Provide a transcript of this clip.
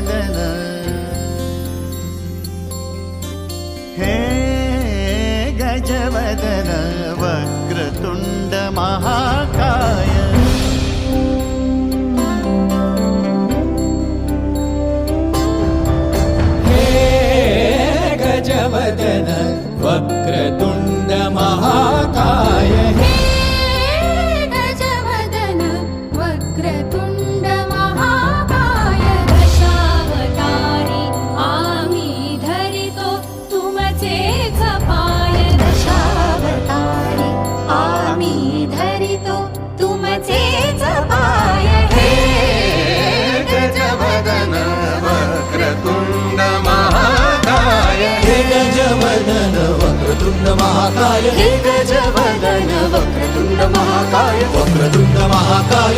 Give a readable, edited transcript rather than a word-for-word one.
गजवदन हे गजवदन वक्रतुंड महाकाय गजवदन वक्रतुंड महाकाय हे गजवदन वक्रतुंड महाकाय दशावतारी आम्ही धरितो तुमचेच पाय दशावतारी आम्ही धरितो तुमचेच पाय हे गजवदन वक्रतुंड महाकाय हे गजवदन वक्रतुंड महाकाय हे गजवदन वक्रतुंड महाकाय वक्रतुंड महाकाय